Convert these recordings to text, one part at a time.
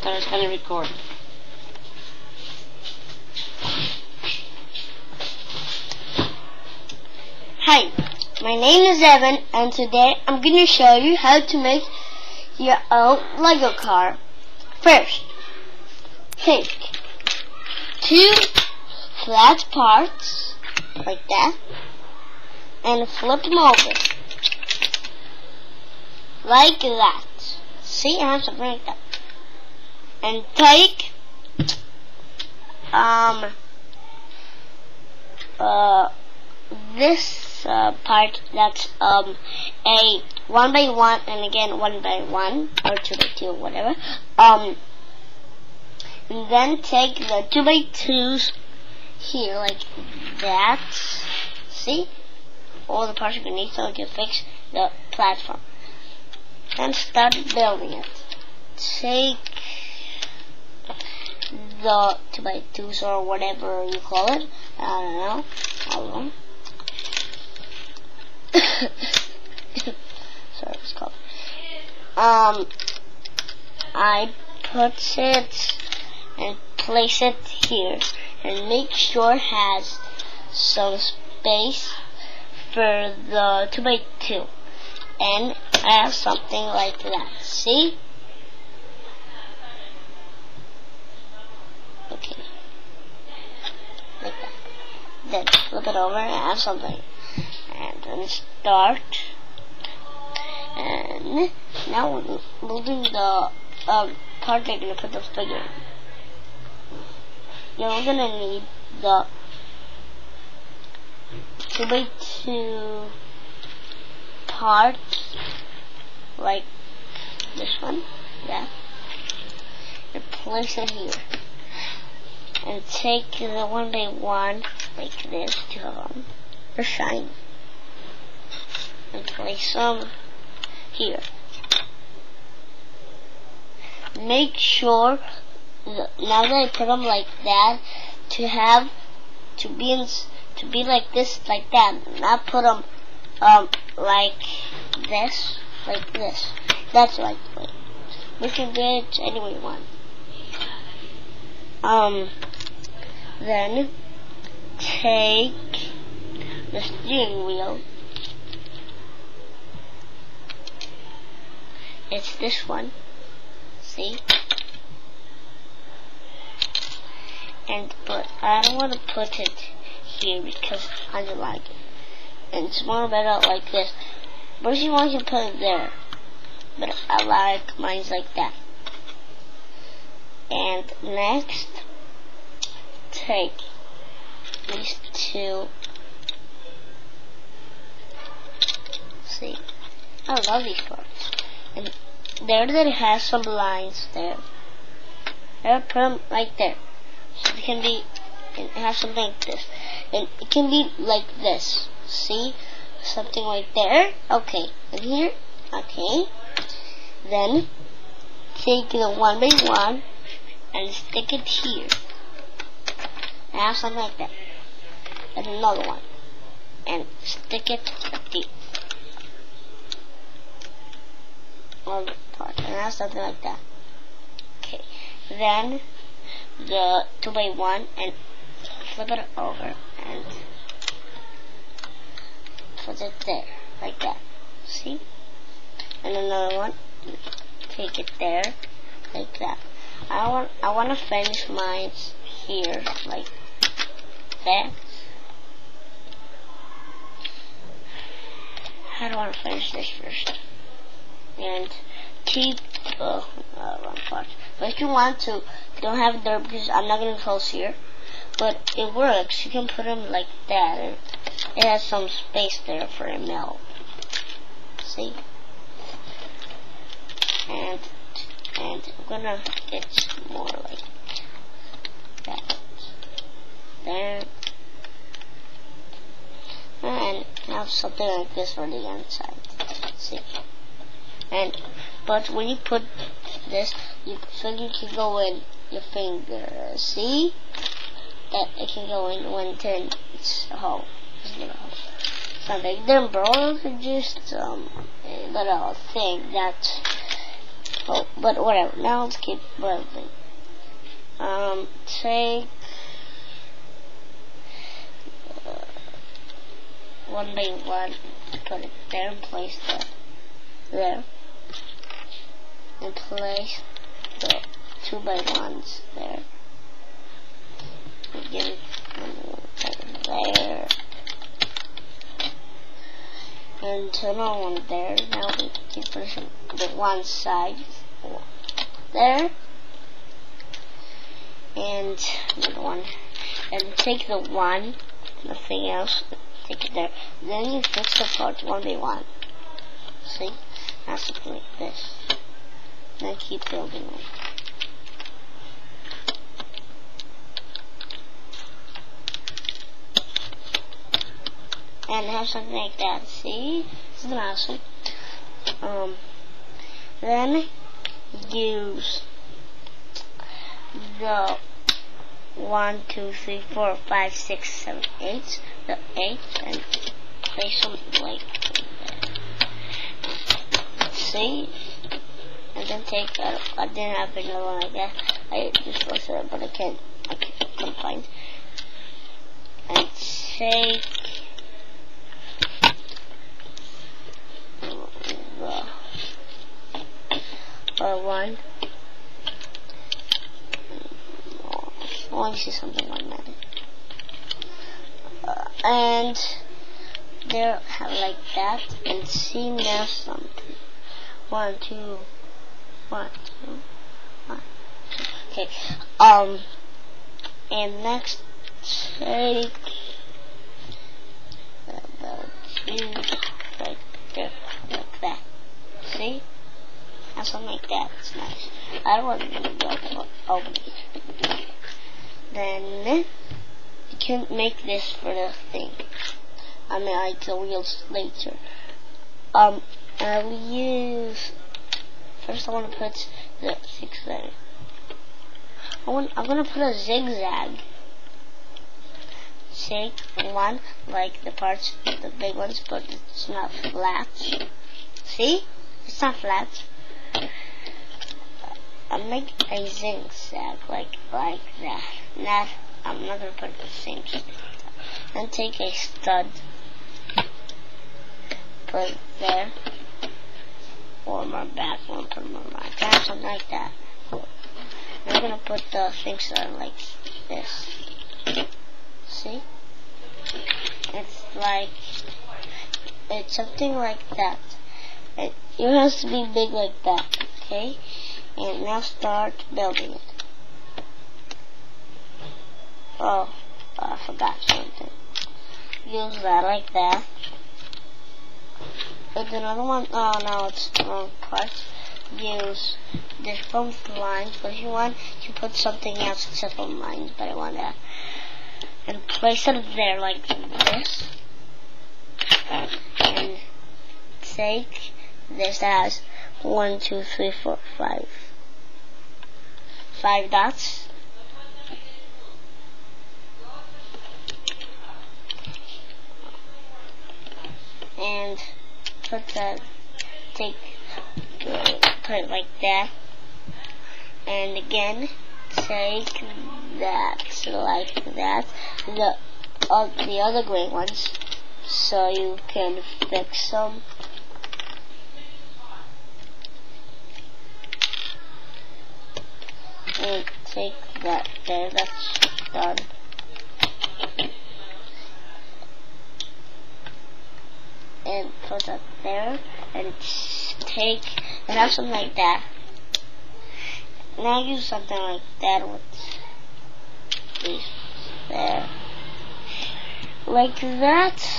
Ahora it's gonna record. Hi, my name is Evan, and today I'm going to show you how to make your own Lego car. First, take 2 flat parts, like that, and flip them over, like that. See, I have something like that. And take this part that's a 1x1 and again 1x1 or 2x2 whatever, and then take the 2x2s here like that. See, all the parts you're gonna need so you can fix the platform and start building it. Take the 2x2s or whatever you call it, I don't know, sorry, it's called. I put it and place it here and make sure it has some space for the 2x2, and I have something like that. See? Okay, like that. Then flip it over and have something. And then start. And now we're moving the part they're going to put the figure in. Now we're going to need the 2x2 part, like this one, yeah, and place it here. And take the 1x1 like this, 2 of them. They're shiny. And place them here. Make sure now that I put them like that to be like this, like that. Not put them like this, like this. That's right. We can do it any way you want. Then take the steering wheel. It's this one. See? But I don't want to put it here because I don't like it. And it's more better like this. But if you want, you can put it there. But I like mine's like that. And next, take these 2. See, I love these parts. And there that it has some lines there. I put them like there, so it can be. It has something like this, and it can be like this. See, something right there. Okay, and here. Okay. Then take the 1x1. And stick it here. And have something like that. And another one. And stick it at the other part. And have something like that. Okay. Then the 2x1 and flip it over and put it there. Like that. See? And another one. Take it there. Like that. I want to finish mine here, like that. I don't want to finish this first. And keep wrong part. But if you want to, you don't have it there because I'm not going to close here. But it works. You can put them like that. And it has some space there for a nail. See? And I'm gonna get more like that. There. And have something like this on the inside. See? But when you put this, so you can go in your finger. See? That it can go in when it's a hole. It's a little hole. It's not big. Then bro, it's just a little thing that Oh, but whatever. Now let's keep building. Take one by one, put it there and place that there, and place the 2 by 1s there. Again, there, and another one there. Now we keep pushing the one side there, and another one, and take the one, nothing else. Take it there. Then you fix the parts 1 by 1. See? That's something like this. Then keep building them. And have something like that. See? This is awesome. Then use the 1, 2, 3, 4, 5, 6, 7, 8. The 8 and place them like that. See? And then take I didn't have another one like that. I just looked at it, but I couldn't find. And take the one. I want to see something like that. And there, have like that, and see now something. 1, 2, 1, 2, 1, 2. Okay. And next, take the 2 right there, like that. See? Have something like that. It's nice. I don't want to open it. Then you can make this for the thing. I mean, like the wheels later. I'll use. First, I want to put the 6 there. I'm gonna put a zigzag. Take one, like the parts, the big ones, but it's not flat. See? It's not flat. I'll make a zigzag like that. I'm not gonna put the same thing. Then take a stud, put it there, or more back, one put more back, something like that. I'm gonna put the things that are like this. See? It's something like that. It has to be big like that. Okay? And now start building it. Oh, I forgot something. Use that like that. There's another one. Oh no, it's the wrong part. Use this from lines, but if you want, you put something else instead of lines. But I want that. And place it there like this. And take this as 1, 2, 3, 4, 5. 5 dots. And put that, put it like that. And again, take that like that. The other green ones, so you can fix them. And take that there, that's done. And put that there, and take, and have something like that. Now use something like that with these there. Like that.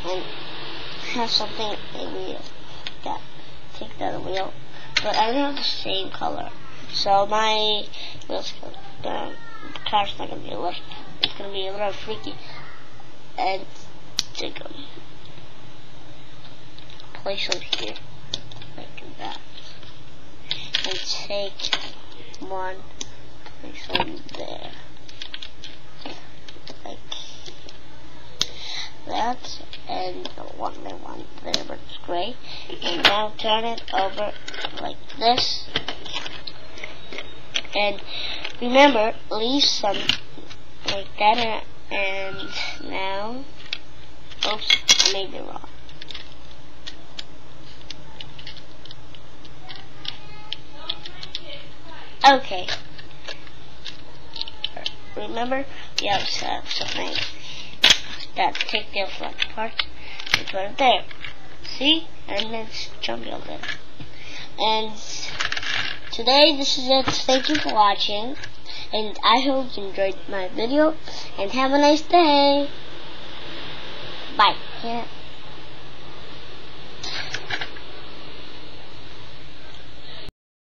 And have something like a wheel. That. Take that wheel. But I don't have the same color. So my wheel's the car's not gonna be left. It's gonna be a little freaky. And take them. Place them here. Like that. And take one, place them there. Like that, and one by one there, but it's gray. And now turn it over like this. And remember, leave some like that, and now, oops, I made it wrong. Okay. Remember, we have something that take the front part and put it there. See? And then jump over there. And today, this is it. Thank you for watching. And I hope you enjoyed my video. And have a nice day. Bye. Yeah.